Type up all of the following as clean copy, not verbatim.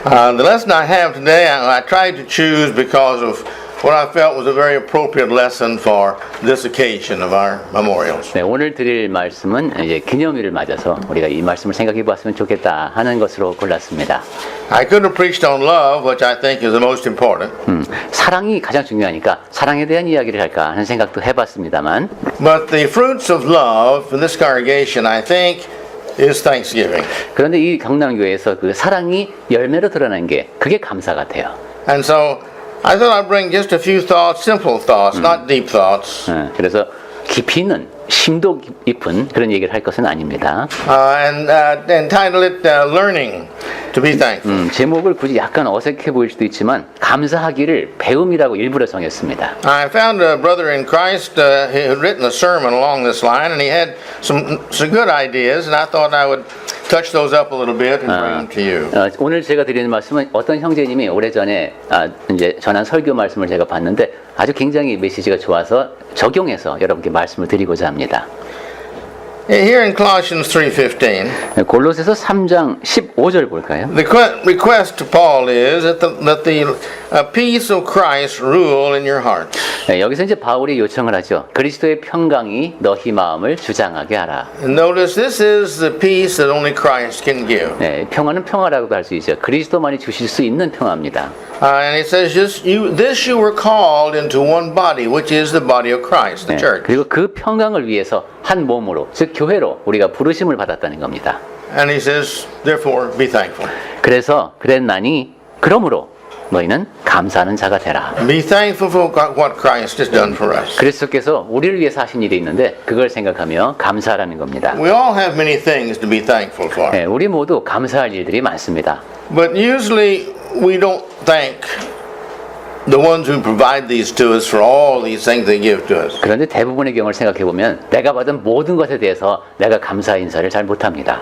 The lesson I have today, I tried to choose because of what I felt was a very appropriate lesson for this occasion of our memorials. 네, 오늘 드릴 말씀은 이제 기념일을 맞아서 우리가 이 말씀을 생각해 봤으면 좋겠다 하는 것으로 골랐습니다. I could have preached on love, which I think is the most important. 사랑이 가장 중요하니까 사랑에 대한 이야기를 할까 하는 생각도 해봤습니다만, But the fruits of love in this congregation, I think, is Thanksgiving. 그런데 이 경남교회에서 그 사랑이 열매로 드러난 게 그게 감사 같아요. And so I thought I'd bring just a few thoughts, simple thoughts, not deep thoughts. 그래서 깊이 있는 심도 깊은 그런 얘기를 할 것은 아닙니다. And entitle it Learning to be Thankful. 제목을 굳이 약간 어색해 보일 수도 있지만 감사하기를 배움이라고 일부러 정했습니다. I found a brother in Christ he had written a sermon along this line, and he had some good ideas, and I thought I would touch those up a little bit and bring them to you. 오늘 제가 드리는 말씀은 어떤 형제님이 오래전에 이제 전한 설교 말씀을 제가 봤는데 아주 굉장히 메시지가 좋아서 적용해서 여러분께 말씀을 드리고자 합니다. Here in Colossians 3:15, 골로새서 3장 15절 볼까요? the request to Paul is that the peace of Christ rule in your hearts. 네, 여기서 이제 바울이 요청을 하죠. 그리스도의 평강이 너희 마음을 주장하게 하라. And notice this is the peace that only Christ can give. 네, 평화는 평화라고도 할 수 있죠. 그리스도만이 주실 수 있는 평화입니다. And it says, this you were called into one body, which is the body of Christ, the 네, church. 그리고 그 평강을 위해서 한 몸으로, 즉 교회로 우리가 부르심을 받았다는 겁니다. And he says, therefore, be thankful. 그래서 그랬나니 그러므로 너희는 감사하는 자가 되라. Be thankful for what Christ has done for us. 그리스도께서 우리를 위해서 하신 일이 있는데 그걸 생각하며 감사하라는 겁니다. We all have many things to be thankful for. 네, 우리 모두 감사할 일들이 많습니다. But usually we don't thank the ones who provide these to us for all these things they give to us. 그런데 대부분의 경우를 생각해 보면 내가 받은 모든 것에 대해서 내가 감사 인사를 잘 못합니다.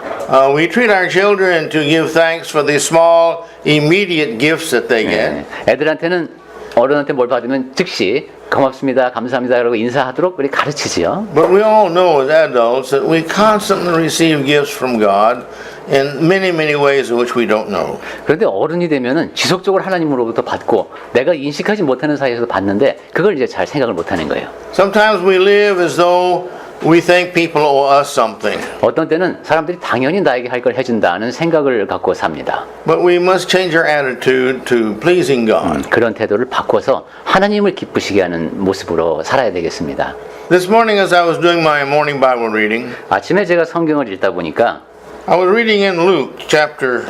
We treat our children to give thanks for the small, immediate gifts that they get. 애들한테는 어른한테 뭘 받으면 즉시 고맙습니다, 감사합니다 라고 인사하도록 우리 가르치지요. But we all know as adults that we constantly receive gifts from God in many, many ways in which we don't know. 그런데 어른이 되면은 지속적으로 하나님으로부터 받고 내가 인식하지 못하는 사이에서 받는데 그걸 이제 잘 생각을 못하는 거예요. Sometimes we live as though we think people owe us something. 어떤 때는 사람들이 당연히 나에게 할 걸 해준다는 생각을 갖고 삽니다. But we must change our attitude to pleasing God. 그런 태도를 바꿔서 하나님을 기쁘시게 하는 모습으로 살아야 되겠습니다. This morning as I was doing my morning Bible reading, 아침에 제가 성경을 읽다 보니까 I was reading in Luke chapter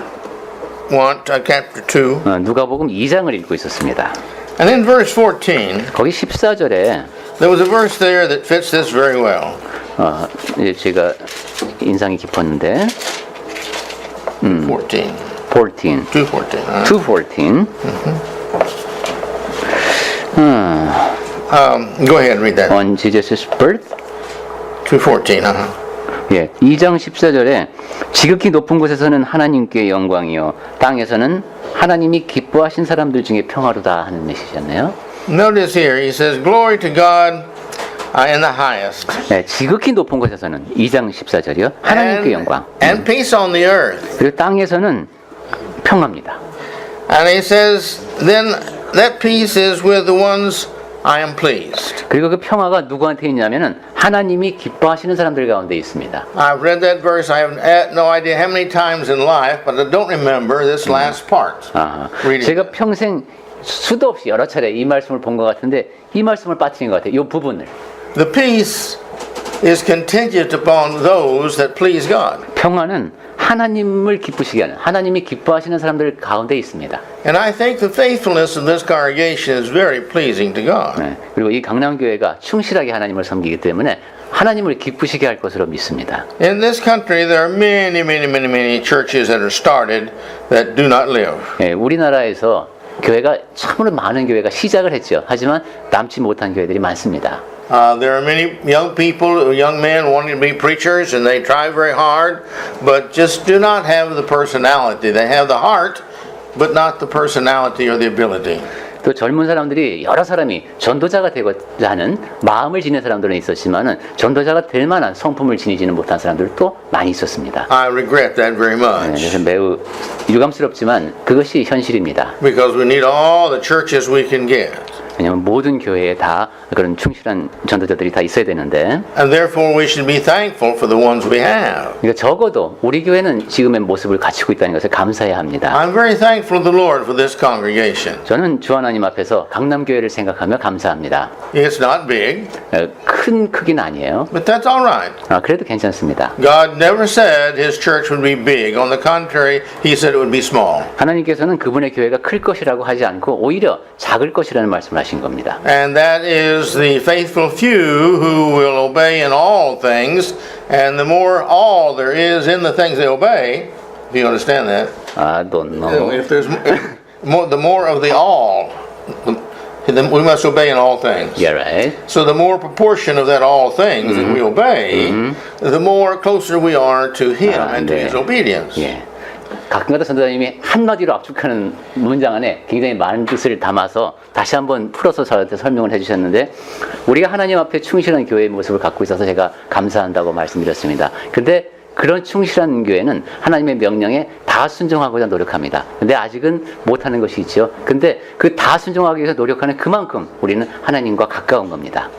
2. 누가복음 2장을 읽고 있었습니다. And in verse 14, 거기 14절에 there was a verse there that fits this very well. 이제 제가 인상이 깊었는데 14. 2:14 2:14. Go ahead and read that. On Jesus' birth. 2:14. 예, 2장 14절에 지극히 높은 곳에서는 하나님께 영광이요 땅에서는 하나님이 기뻐하신 사람들 중에 평화로다 하는 메시지였네요. Notice here, he says, glory to God in the highest. 네, 지극히 높은 곳에서는 2장 14절이요. 하나님께 영광. And peace on the earth. 그리고 땅에서는 평화입니다. And he says, then that peace is with the ones I am pleased. 그리고 그 평화가 누구한테 있냐면은 하나님이 기뻐하시는 사람들 가운데 있습니다. I've read that verse. I have no idea how many times in life, but I don't remember this last part. 제가 평생 수도 없이 여러 차례 이 말씀을 본 것 같은데 이 말씀을 빠뜨린 것 같아요. 이 부분을. The peace is contingent upon those that please God. 평화는 하나님을 기쁘시게 하는, 하나님이 기뻐하시는 사람들 가운데 있습니다. And I think the faithfulness of this congregation is very pleasing to God. 네, 그리고 이 강남교회가 충실하게 하나님을 섬기기 때문에 하나님을 기쁘시게 할 것으로 믿습니다. In this country there are many churches that are started that do not live. 네, 우리나라에서 교회가 참으로 많은 교회가 시작을 했죠. 하지만 남지 못한 교회들이 많습니다. There are many young people, young men wanting to be preachers, and they try very hard, but just do not have the personality. They have the heart, but not the personality or the ability. 또 젊은 사람들이 여러 사람이 전도자가 되고자 하는 마음을 지닌 사람들은 있었지만은 전도자가 될 만한 성품을 지니지는 못한 사람들도 많이 있었습니다. I regret that very much. 그래서 매우 유감스럽지만 그것이 현실입니다. Because we need all the churches we can get. 왜냐하면 모든 교회에 다 그런 충실한 전도자들이 다 있어야 되는데, And therefore we should be thankful for the ones we have. 그러니까 적어도 우리 교회는 지금의 모습을 갖추고 있다는 것을 감사해야 합니다. I'm very thankful to the Lord for this congregation. 저는 주 하나님 앞에서 강남교회를 생각하며 감사합니다. It's not big, 큰 크기는 아니에요. but that's all right. 그래도 괜찮습니다. God never said His church would be big. On the contrary, He said it would be small. 하나님께서는 그분의 교회가 클 것이라고 하지 않고 오히려 작을 것이라는 말씀을 하신 겁니다. And that is the faithful few who will obey in all things. And the more all there is in the things they obey, if you understand that, I don't know. if there's more, the more of the all, then we must obey in all things. Yeah, right. So the more proportion of that all things that we obey, the more closer we are to Him and to 네. His obedience. 예. 가끔가다 전도자님이 한마디로 압축하는 문장 안에 굉장히 많은 뜻을 담아서 다시 한번 풀어서 저한테 설명을 해주셨는데, 우리가 하나님 앞에 충실한 교회의 모습을 갖고 있어서 제가 감사한다고 말씀드렸습니다. 근데 그런 충실한 교회는 하나님의 명령에 다 순종하고자 노력합니다. 근데 아직은 못하는 것이 있죠. 근데 그 다 순종하기 위해서 노력하는 그만큼 우리는 하나님과 가까운 겁니다.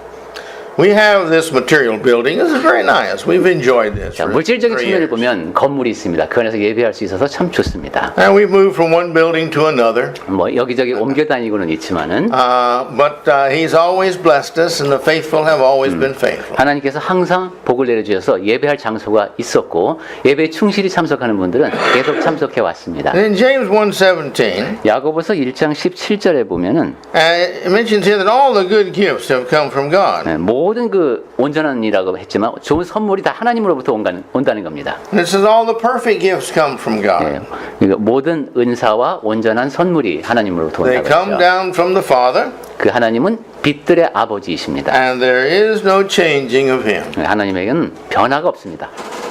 We have this material building. This is very nice. We've enjoyed this. 자, for 물질적인 3 측면을 years. 보면 건물이 있습니다. 그 안에서 예배할 수 있어서 참 좋습니다. And we've moved from one building to another. 뭐 여기저기 옮겨 다니고는 있지만은 But He's always blessed us, and the faithful have always been faithful. 하나님께서 항상 복을 내려주셔서 예배할 장소가 있었고 예배에 충실히 참석하는 분들은 계속 참석해 왔습니다. And in James 1:17, 야고보서 1장 17절에 보면은 it mentions here that all the good gifts have come from God. 모든 그 온전한 이라고 했지만 좋은 선물이 다 하나님으로부터 온다는 겁니다. And it says all the perfect gifts come from God. 예, 그러니까 모든 은사와 온전한 선물이 하나님으로부터 They 온다고 come 했죠. down from the Father, 그 하나님은 빛들의 아버지이십니다. and there is no changing of Him. 하나님에게는 변화가 없습니다.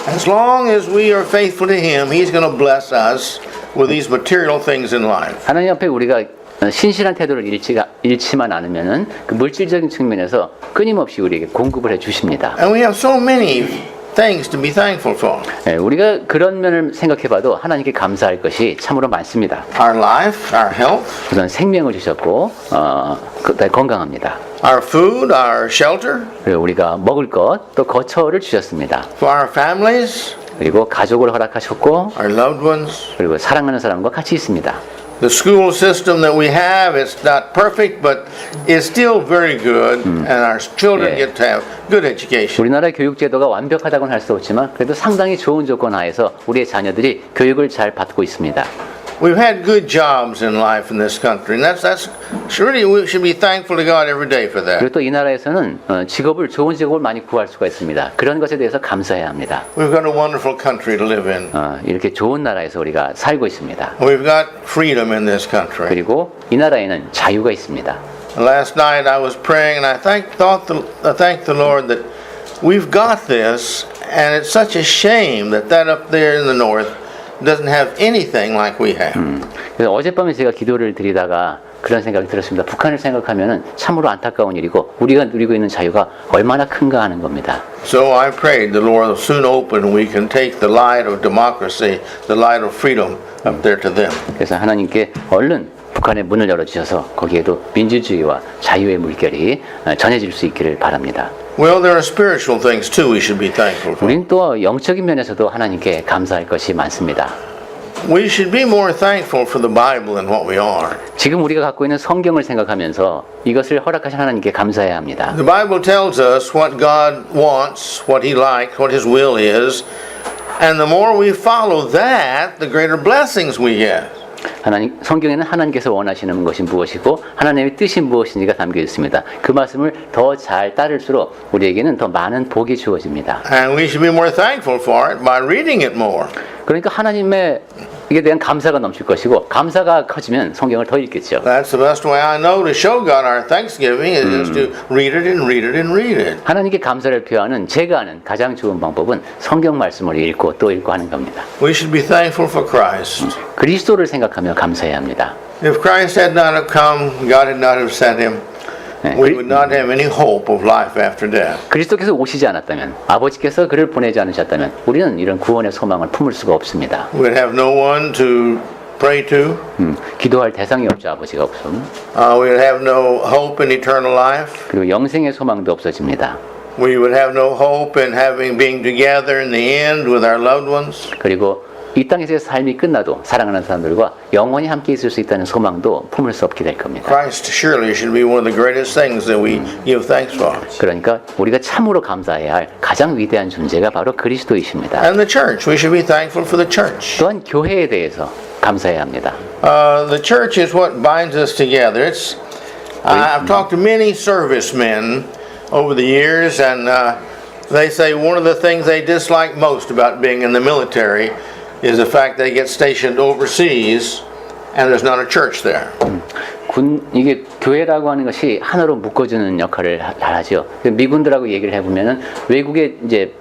As long as we are faithful to Him, He's going to bless us with these material things in life. 하나님 앞에 우리가 신실한 태도를 잃지만 않으면은 그 물질적인 측면에서 끊임없이 우리에게 공급을 해 주십니다. And we have so many things to be thankful for. 예, 우리가 그런 면을 생각해봐도 하나님께 감사할 것이 참으로 많습니다. Our life, our health, 우선 생명을 주셨고, 그다음에 건강합니다. our food, our shelter, 그리고 우리가 먹을 것, 또 거처를 주셨습니다. for our families, 그리고 가족을 허락하셨고, our loved ones. 그리고 사랑하는 사람과 같이 있습니다. The school system that we have, it's not perfect, but it's still very good, and our children Yeah. get to have good education. 우리나라 교육 제도가 완벽하다고는 할 수 없지만 그래도 상당히 좋은 조건 하에서 우리의 자녀들이 교육을 잘 받고 있습니다. We've had good jobs in life in this country, and that's really we should be thankful to God every day for that. 그리고 또 이 나라에서는 좋은 직업을 많이 구할 수가 있습니다. 그런 것에 대해서 감사해야 합니다. We've got a wonderful country to live in. 이렇게 좋은 나라에서 우리가 살고 있습니다. We've got freedom in this country. 그리고 이 나라에는 자유가 있습니다. Last night I was praying, and I thanked the Lord that we've got this, and it's such a shame that up there in the north doesn't have anything like we have. 그래서 어젯밤에 제가 기도를 드리다가 그런 생각이 들었습니다. 북한을 생각하면은 참으로 안타까운 일이고 우리가 누리고 있는 자유가 얼마나 큰가 하는 겁니다. So I prayed the Lord will soon open, and we can take the light of democracy, the light of freedom up there to them. 그래서 하나님께 얼른 북한의 문을 열어주셔서 거기에도 민주주의와 자유의 물결이 전해질 수 있기를 바랍니다. Well, there are spiritual things too we should be thankful for. 우린 또 영적인 면에서도 하나님께 감사할 것이 많습니다. We should be more thankful for the Bible than what we are. 지금 우리가 갖고 있는 성경을 생각하면서 이것을 허락하신 하나님께 감사해야 합니다. The Bible tells us what God wants, what He likes, what His will is, and the more we follow that, the greater blessings we get. 성경에는 하나님께서 원하시는 것이 무엇이고 하나님의 뜻이 무엇인지가 담겨 있습니다. 그 말씀을 더 잘 따를수록 우리에게는 더 많은 복이 주어집니다. And we should be more thankful for it by reading it more. 그러니까 하나님의 이게 대한 감사가 넘칠 것이고 감사가 커지면 성경을 더 읽겠죠. That's the best way I know to show God our thanksgiving is to read it and read it and read it. 하나님께 감사를 표하는 제가 아는 가장 좋은 방법은 성경 말씀을 읽고 또 읽고 하는 겁니다. We should be thankful for Christ. 그리스도를 생각하며 감사해야 합니다. If Christ had not have come, God had not have sent him, we would not have any hope of life after death. 그리스도께서 오시지 않았다면, 아버지께서 그를 보내지 않으셨다면 우리는 이런 구원의 소망을 품을 수가 없습니다. We'd have no one to pray to. 기도할 대상이 없죠. 아버지가 없음. We'd have no hope in eternal life. 그리고 영생의 소망도 없어집니다. We would have no hope in being together in the end with our loved ones. 그리고 이 땅에서의 삶이 끝나도 사랑하는 사람들과 영원히 함께 있을 수 있다는 소망도 품을 수 없게 될 겁니다. Christ surely should be one of the greatest things that we give thanks for. 그러니까 우리가 참으로 감사해야 할 가장 위대한 존재가 바로 그리스도이십니다. And the church, we should be thankful for the church. 또한 교회에 대해서 감사해야 합니다. The church is what binds us together. I've talked to many servicemen over the years, and they say one of the things they dislike most about being in the military is the fact they get stationed overseas and there's not a church there. 이게 교회라고 하는 것이 하나로 묶어주는 역할을 하죠. 미군들하고 얘기를 해보면은 외국에 이제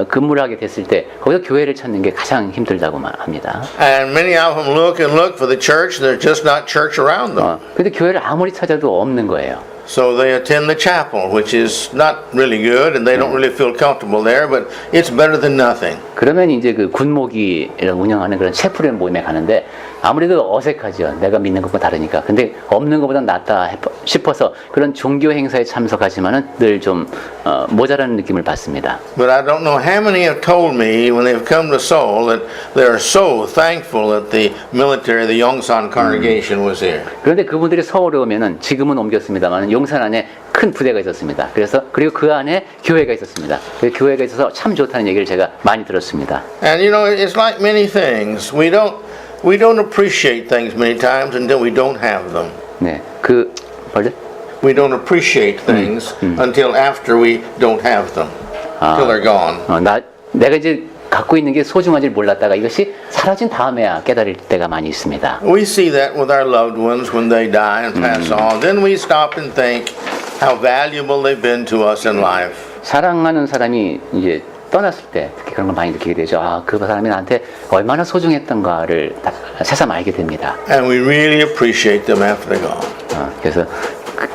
근무를 하게 됐을 때 거기서 교회를 찾는 게 가장 힘들다고 합니다. And many of them look and look for the church. There's just not church around them. 근데 교회를 아무리 찾아도 없는 거예요. So they attend the chapel, which is not really good, and they don't really feel comfortable there, but it's better than nothing. 그러면 이제 그 군목이 운영하는 그런 채플의 모임에 가는데 아무래도 어색하죠. 내가 믿는 것과 다르니까. 근데 없는 것보다 낫다 싶어서 그런 종교 행사에 참석하지만은 늘 좀 모자라는 느낌을 받습니다. But I don't know how many have told me when they've come to Seoul that they are so thankful that the military, the Yongsan congregation was here. 그런데 그분들이 서울에 오면은 지금은 옮겼습니다만 용산 안에 큰 부대가 있었습니다. 그리고 그 안에 교회가 있었습니다. 그 교회가 있어서 참 좋다는 얘기를 제가 많이 들었습니다. And you know, it's like many things. We don't appreciate things many times until we don't have them. 네, We don't appreciate things until after we don't have them, until they're gone. 내가 이제 갖고 있는 게 소중한지 몰랐다가 이것이 사라진 다음에야 깨달을 때가 많이 있습니다. We see that with our loved ones when they die and pass on. Then we stop and think how valuable they've been to us in life. 사랑하는 사람이 이제 떠났을 때 특히 그런 걸 많이 느끼게 되죠. 그 사람이 나한테 얼마나 소중했던가를 새삼 알게 됩니다. And we really appreciate them after they're gone. 그래서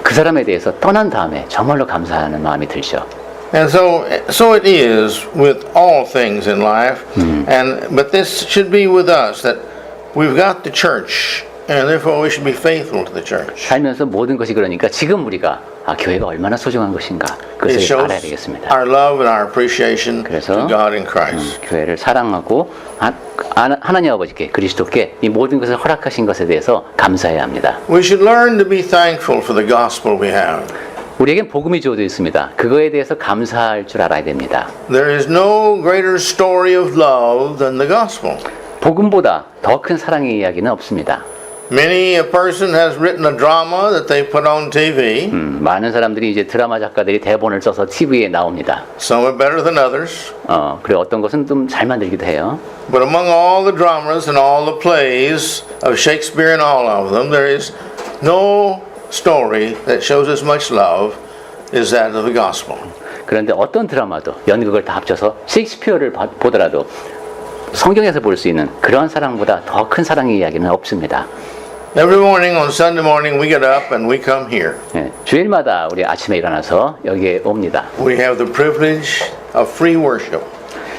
그 사람에 대해서 떠난 다음에 정말로 감사하는 마음이 들죠. And so it is with all things in life. But this should be with us that we've got the church, and therefore we should be faithful to the church. 살면서 모든 것이 그러니까 지금 우리가 교회가 얼마나 소중한 것인가 It 그것을 알아야 shows 되겠습니다. our love and our appreciation 그래서 to God in Christ. 교회를 사랑하고 하나님 아버지께 그리스도께 이 모든 것을 허락하신 것에 대해서 감사해야 합니다. We should learn to be thankful for the gospel we have. 우리에겐 복음이 주어져 있습니다. 그거에 대해서 감사할 줄 알아야 됩니다. There is no greater story of love than the gospel. 복음보다 더 큰 사랑의 이야기는 없습니다. Many a person has written a drama that they put on TV. 많은 사람들이 이제 드라마 작가들이 대본을 써서 TV에 나옵니다. Some are better than others. 그리고 어떤 것은 좀 잘 만들기도 해요. But among all the dramas and all the plays of Shakespeare and all of them, there is no story that shows as much love as that of the gospel. 그런데 어떤 드라마도 연극을 다 합쳐서 셰익스피어를 보더라도 성경에서 볼 수 있는 그러한 사랑보다 더 큰 사랑의 이야기는 없습니다. Every morning on Sunday morning we get up and we come here. 주일마다 우리 아침에 일어나서 여기에 옵니다. We have the privilege of free worship.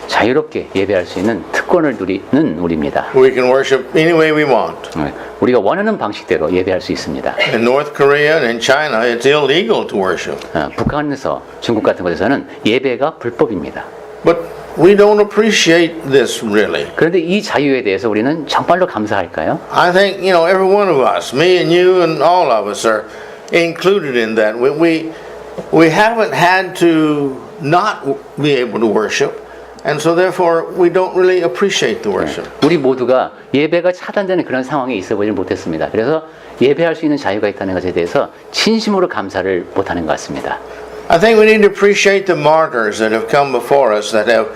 자유롭게 예배할 수 있는 특권을 누리는 우리입니다. We can worship any way we want. 우리가 원하는 방식대로 예배할 수 있습니다. In North Korea and in China, it's illegal to worship. 북한에서 중국 같은 곳에서는 예배가 불법입니다. But we don't appreciate this really. 그런데 이 자유에 대해서 우리는 정말로 감사할까요? I think, you know, every one of us, me and you and all of us are included in that. We haven't had to not be able to worship. And so therefore we don't really appreciate the worship. 우리 모두가 예배가 차단되는 그런 상황에 있어 보지 못했습니다. 그래서 예배할 수 있는 자유가 있다는 것에 대해서 진심으로 감사를 못하는 것 같습니다. I think we need to appreciate the martyrs that have come before us that have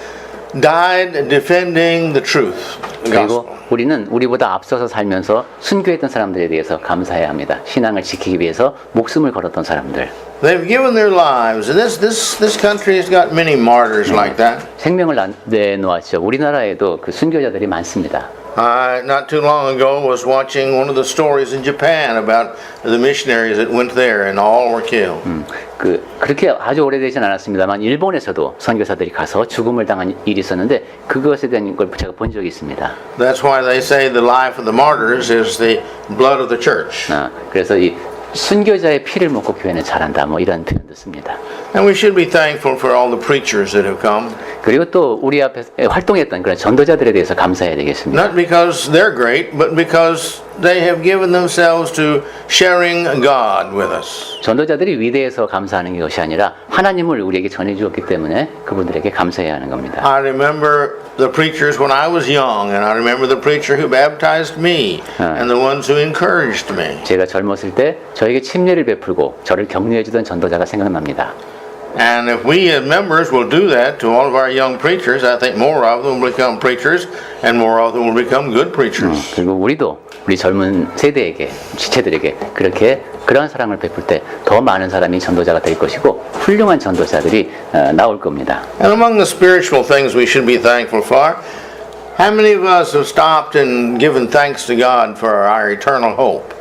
died defending the truth, the 그리고 gospel. 우리는 우리보다 앞서서 살면서 순교했던 사람들에 대해서 감사해야 합니다. 신앙을 지키기 위해서 목숨을 걸었던 사람들. They've given their lives, and this country has got many martyrs like that. 생명을 내놓았죠. 우리나라에도 그 순교자들이 많습니다. I, not too long ago, was watching one of the stories in Japan about the missionaries that went there, and all were killed. 그렇게 아주 오래되진 않았습니다만 일본에서도 선교사들이 가서 죽음을 당한 일이 있었는데 그것에 대한 걸 제가 본 적이 있습니다. That's why they say the life of the martyrs is the blood of the church. 그래서 이 순교자의 피를 먹고 교회는 자란다 뭐 이런 표현도 씁니다. And we should be thankful for all the preachers that have come. 그리고 또 우리 앞에 활동했던 그런 전도자들에 대해서 감사해야 되겠습니다. Not because they're great, but because they have given themselves to sharing God with us. 전도자들이 위대해서 감사하는 것이 아니라 하나님을 우리에게 전해주었기 때문에 그분들에게 감사해야 하는 겁니다. I remember the preachers when I was young, and I remember the preacher who baptized me, and the ones who encouraged me. 제가 젊었을 때 저에게 침례를 베풀고 저를 격려해주던 전도자가 생각납니다. And if we as members will do that to all of our young preachers, I think more of them will become preachers, and more of them will become good preachers. 그리고 우리도 우리 젊은 세대에게 지체들에게 그러한 사랑을 베풀 때 더 많은 사람이 전도자가 될 것이고 훌륭한 전도자들이 나올 겁니다. And among the spiritual things we should be thankful for, how many of us have stopped and given thanks to God for our eternal hope?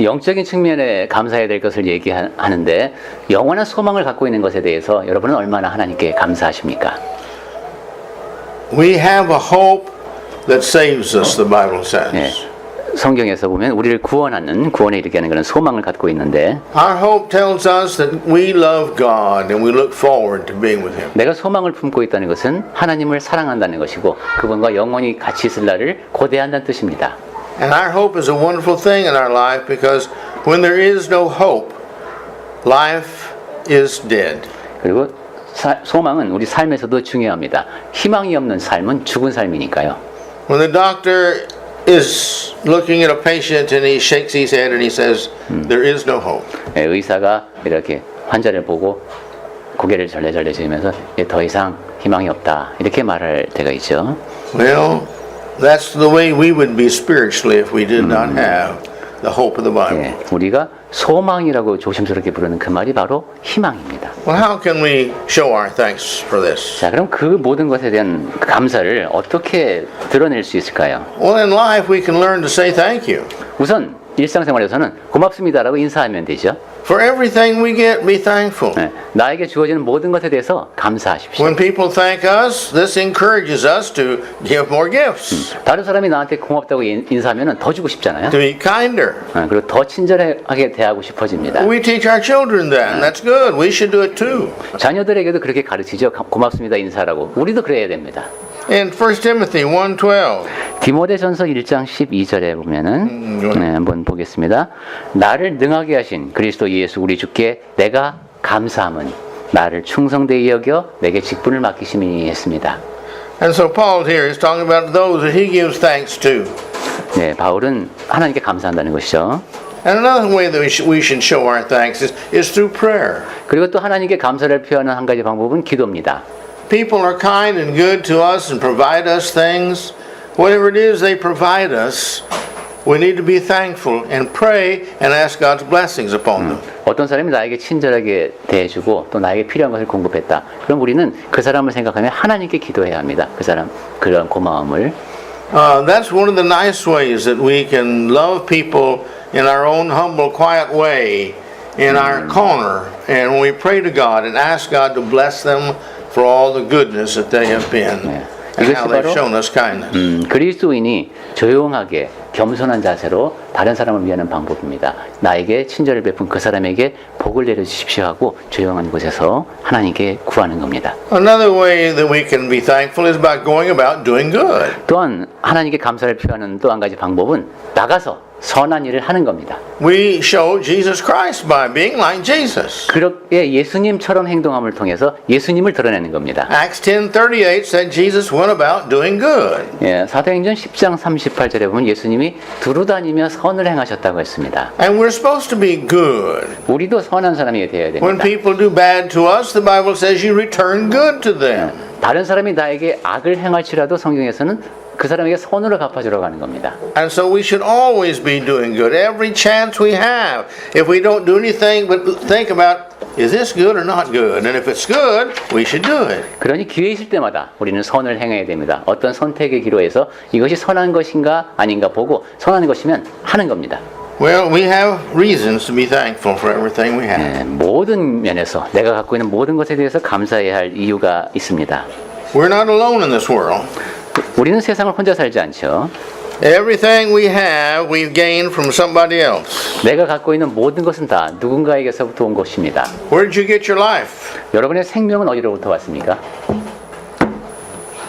영적인 측면에 감사해야 될 것을 얘기하는데 영원한 소망을 갖고 있는 것에 대해서 여러분은 얼마나 하나님께 감사하십니까? We have a hope that saves us, the Bible says. 성경에서 보면 우리를 구원에 이르게 하는 그런 소망을 갖고 있는데 Our hope tells us that we love God and we look forward to being with Him. 내가 소망을 품고 있다는 것은 하나님을 사랑한다는 것이고 그분과 영원히 같이 있을 날을 고대한다는 뜻입니다. And our hope is a wonderful thing in our life because when there is no hope, life is dead. 그리고 소망은 우리 삶에서도 중요합니다. 희망이 없는 삶은 죽은 삶이니까요. When the doctor is looking at a patient and he shakes his head and he says, there is no hope. 의사가 이렇게 환자를 보고 고개를 절레절레 저으면서 더 이상 희망이 없다 이렇게 말할 때가 있죠. Well, that's the way we would be spiritually if we did not have the hope of the Bible. 우리가 소망이라고 조심스럽게 부르는 그 말이 바로 희망입니다. Well, how can we show our thanks for this? 자, 그럼 그 모든 것에 대한 감사를 어떻게 드러낼 수 있을까요? Well, in life we can learn to say thank you. 우선 일상생활에서는 고맙습니다라고 인사하면 되죠. For everything we get, be thankful. 나에게 주어지는 모든 것에 대해서 감사하십시오. When people thank us, this encourages us to give more gifts, 다른 사람이 나한테 고맙다고 인사하면 더 주고 싶잖아요. to be kinder. 그리고 더 친절하게 대하고 싶어집니다. We teach our children that, and that's good. We should do it too. 자녀들에게도 그렇게 가르치죠. 고맙습니다 인사라고. 우리도 그래야 됩니다. In 1 Timothy 1:12, 디모데전서 1장 12절에 보면은 한번 보겠습니다. 나를 능하게 하신 그리스도 예수 우리 주께 내가 감사함은 나를 충성되이 여겨 내게 직분을 맡기심이니 했습니다. and so Paul here is talking about those that he gives thanks to. 네, 바울은 하나님께 감사한다는 것이죠. And another way that we should show our thanks is through prayer. 그리고 또 하나님께 감사를 표현하는 한 가지 방법은 기도입니다. People are kind and good to us and provide us things. Whatever it is they provide us, we need to be thankful and pray and ask God's blessings upon them. 어떤 사람이 나에게 친절하게 대해주고 또 나에게 필요한 것을 공급했다. 그럼 우리는 그 사람을 생각하며 하나님께 기도해야 합니다. 그 사람 그런 고마움을. That's one of the nice ways that we can love people in our own humble, quiet way, in our corner, and when we pray to God and ask God to bless them for all the goodness that they have been and how they've shown us kindness. 그리스도인이 조용하게 겸손한 자세로 다른 사람을 위하는 방법입니다. 나에게 친절을 베푼 그 사람에게 복을 내려주십시오 하고 조용한 곳에서 하나님께 구하는 겁니다. Another way that we can be thankful is by going about doing good. 또한 하나님께 감사를 표하는 또 한 가지 방법은 나가서 선한 일을 하는 겁니다. We show Jesus Christ by being like Jesus. 그렇게 예수님처럼 행동함을 통해서 예수님을 드러내는 겁니다. Acts 10:38 said Jesus went about doing good. 사도행전 10장 38절에 보면 예수님이 두루다니며 선을 행하셨다고 했습니다. And we're supposed to be good. 우리도 선한 사람이 되어야 When 됩니다. people do bad to us, the Bible says you return good to them. 다른 사람이 나에게 악을 행할지라도 성경에서는 그 사람에게 선으로 갚아주라고 하는 겁니다. And so we should always be doing good every chance we have. If we don't do anything but think about, is this good or not good? And if it's good, we should do it. 그러니 기회 있을 때마다 우리는 선을 행해야 됩니다. 어떤 선택의 기로에서 이것이 선한 것인가 아닌가 보고 선한 것이면 하는 겁니다. Well, we have reasons to be thankful for everything we have. 네, 모든 면에서 내가 갖고 있는 모든 것에 대해서 감사해야 할 이유가 있습니다. We're not alone in this world. 우리는 세상을 혼자 살지 않죠. Everything we have, we've gained from somebody else. 내가 갖고 있는 모든 것은 다 누군가에게서부터 온 것입니다. Where did you get your life? 여러분의 생명은 어디로부터 왔습니까?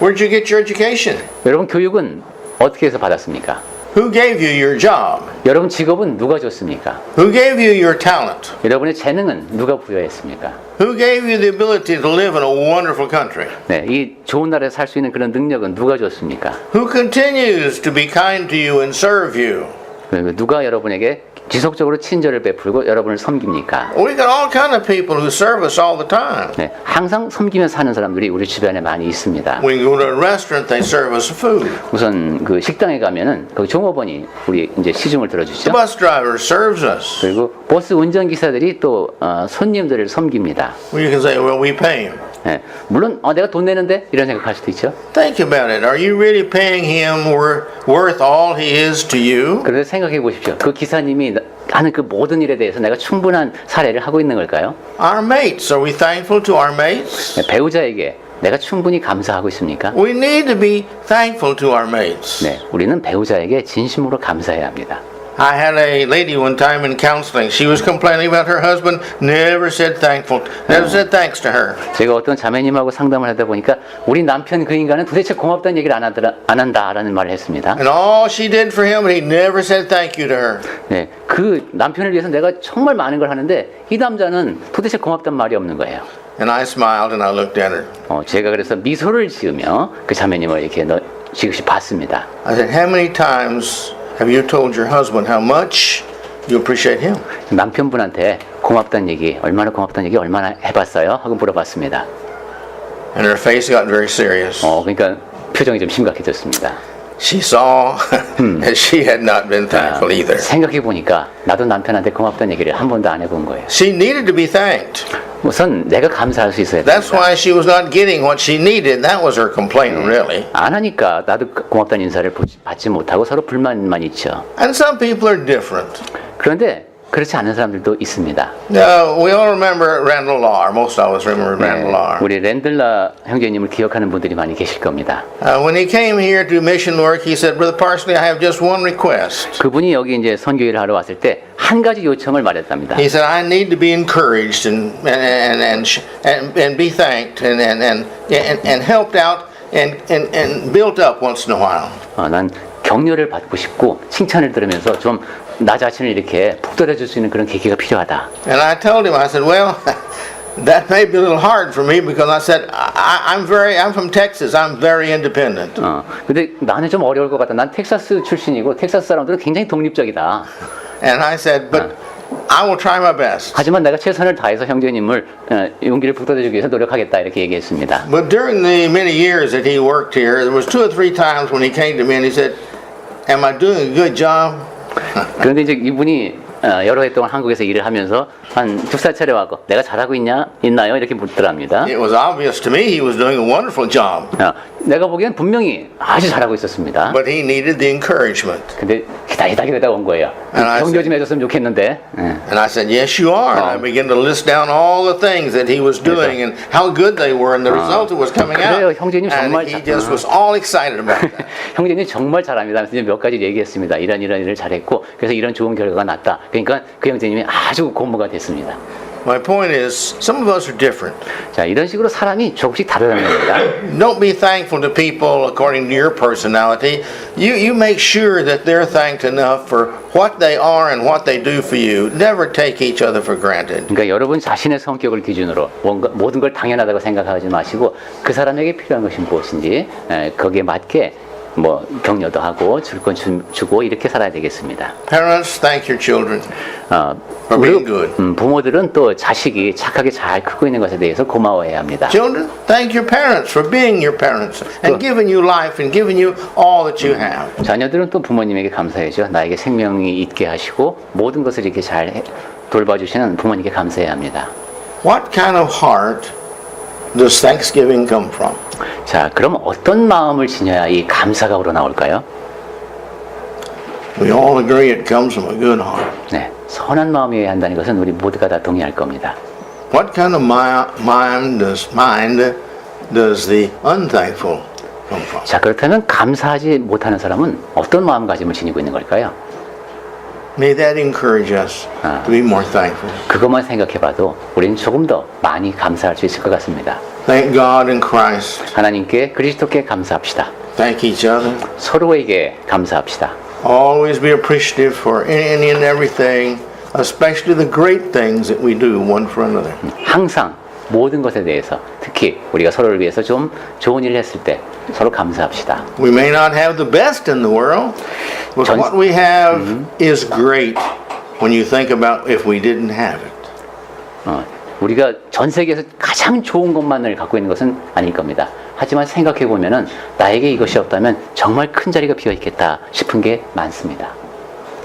Where did you get your education? 여러분 교육은 어떻게 해서 받았습니까? Who gave you your job? 여러분 직업은 누가 줬습니까? Who gave you your talent? 여러분의 재능은 누가 부여했습니까? Who gave you the ability to live in a wonderful country? 네, 이 좋은 나라에 살 수 있는 그런 능력은 누가 줬습니까? Who continues to be kind to you and serve you? 그리고 누가 여러분에게 지속적으로 친절을 베풀고 여러분을 섬깁니까? We got all kind of people who serve us all the time. 네, 항상 섬기며 사는 사람들이 우리 주변에 많이 있습니다. We go to a restaurant, they serve us food. 우선 그 식당에 가면은 그 종업원이 우리 이제 시중을 들어주죠. The bus driver serves us. 그리고 버스 운전기사들이 또 손님들을 섬깁니다. Well, you can say, well, we pay him. 네, 물론 내가 돈 내는데 이런 생각할 수도 있죠. Think about it. Are you really paying him worth all he is to you? 그런데 생각해 보십시오. 그 기사님이 하는 그 모든 일에 대해서 내가 충분한 사례를 하고 있는 걸까요? Our mates, are we thankful to our mates? 네, 배우자에게 내가 충분히 감사하고 있습니까? We need to be thankful to our mates. 네, 우리는 배우자에게 진심으로 감사해야 합니다. I had a lady one time in counseling. She was complaining about her husband never said thanks to her. 제가 어떤 자매님하고 상담을 하다 보니까 우리 남편 그 인간은 도대체 고맙다는 얘기를 안 한다라는 말을 했습니다. And all she did for him, he never said thank you to her. 네, 그 남편을 위해서 내가 정말 많은 걸 하는데 이 남자는 도대체 고맙단 말이 없는 거예요. And I smiled and I looked at her. 제가 그래서 미소를 지으며 그 자매님을 이렇게 지그시 봤습니다. I said, how many times have you told your husband how much you appreciate him? 남편분한테 고맙다는 얘기, 얼마나 고맙다는 얘기 얼마나 해봤어요? 하고 물어봤습니다. And her face got very serious. 그러니까 표정이 좀 심각해졌습니다. She saw that she had not been thankful either. 생각해 보니까 나도 남편한테 고맙다는 얘기를 한 번도 안 해본 거예요. She needed to be thanked. 우선 내가 감사할 수 있어야 That's 됩니다. why she was not getting what she needed. That was her complaint, really. 안 하니까 나도 고맙다는 인사를 받지 못하고 서로 불만만 있죠. And some people are different. 그런데 그렇지 않은 사람들도 있습니다. We all remember Randall Lahr. Most of us remember Randall Lahr. 우리 랜들라 형제님을 기억하는 분들이 많이 계실 겁니다. When he came here to mission work, he said, Brother Parsley, I have just one request. 그분이 여기 이제 선교일을 하러 왔을 때 한 가지 요청을 말했답니다. He said, I need to be encouraged and be thanked and helped out and built up once in a while. 난 격려를 받고 싶고 칭찬을 들으면서 좀 나 자신을 이렇게 북돋아줄 수 있는 그런 계기가 필요하다. And I told him, I said, well, that may be a little hard for me because I said, I'm from Texas. I'm very independent. 근데 나는 좀 어려울 것 같다. 난 텍사스 출신이고 텍사스 사람들은 굉장히 독립적이다. And I said, but I will try my best. 하지만 내가 최선을 다해서 형제님을 용기를 북돋아주기 위해서 노력하겠다 이렇게 얘기했습니다. But during the many years that he worked here, there was 2 or 3 times when he came to me and he said, am I doing a good job? 그런데 이제 이분이 여러 해 동안 한국에서 일을 하면서 한 2-3차례 와서 내가 잘하고 있나요? 이렇게 묻더랍니다. It was obvious to me he was doing a wonderful job. 내가 보기엔 분명히 아주 잘하고 있었습니다. But he needed the encouragement. 근데 기다리다 온 거예요. 격려 좀 해줬으면 좋겠는데. And I said, yes, you are. And I began to list down all the things that he was doing and how good they were and the result that was coming out. 그래요, 형제님 정말 And he just was all excited about that. 형제님 정말 잘합니다. 하면서 이제 몇 가지 얘기했습니다. 이런 일을 잘했고 그래서 이런 좋은 결과가 났다. 그러니까 그 형제님이 아주 고무가 됐습니다. My point is, some of us are different. 자, 이런 식으로 사람이 조금씩 다르다는 겁니다. Don't be thankful to people according to your personality. You make sure that they're thanked enough for what they are and what they do for you. Never take each other for granted. 그러니까 여러분 자신의 성격을 기준으로 모든 걸 당연하다고 생각하지 마시고 그 사람에게 필요한 것이 무엇인지 거기에 맞게 뭐 격려도 하고 줄 건 주고 이렇게 살아야 되겠습니다. Parents, thank your children 어, for being good. 부모들은 또 자식이 착하게 잘 크고 있는 것에 대해서 고마워해야 합니다. Children, thank your parents for being your parents and giving you life and giving you all that you have. 자녀들은 또 부모님에게 감사해야죠. 나에게 생명이 있게 하시고 모든 것을 이렇게 잘 돌봐주시는 부모님께 감사해야 합니다. What kind of heart does Thanksgiving come from? 자, 그럼 어떤 마음을 지녀야 이 감사가 우러나올까요? We all agree it comes from a good heart. 네, 선한 마음이어야 한다는 것은 우리 모두가 다 동의할 겁니다. What kind of mind does the unthankful come from? 자, 그렇다면 감사하지 못하는 사람은 어떤 마음가짐을 지니고 있는 걸까요? May that encourage us to be more thankful. 그것만 생각해봐도 우리는 조금 더 많이 감사할 수 있을 것 같습니다. Thank God in Christ. 하나님께 그리스도께 감사합시다. Thank each other. 서로에게 감사합시다. Always be appreciative for any and everything, especially the great things that we do one for another. 항상 모든 것에 대해서 특히 우리가 서로를 위해서 좀 좋은 일을 했을 때 서로 감사합시다. We may not have the best in the world, but 전- what we have is great when you think about if we didn't have it. 우리가 전 세계에서 가장 좋은 것만을 갖고 있는 것은 아닐 겁니다. 하지만 생각해 보면은 나에게 이것이 없다면 정말 큰 자리가 비어 있겠다 싶은 게 많습니다.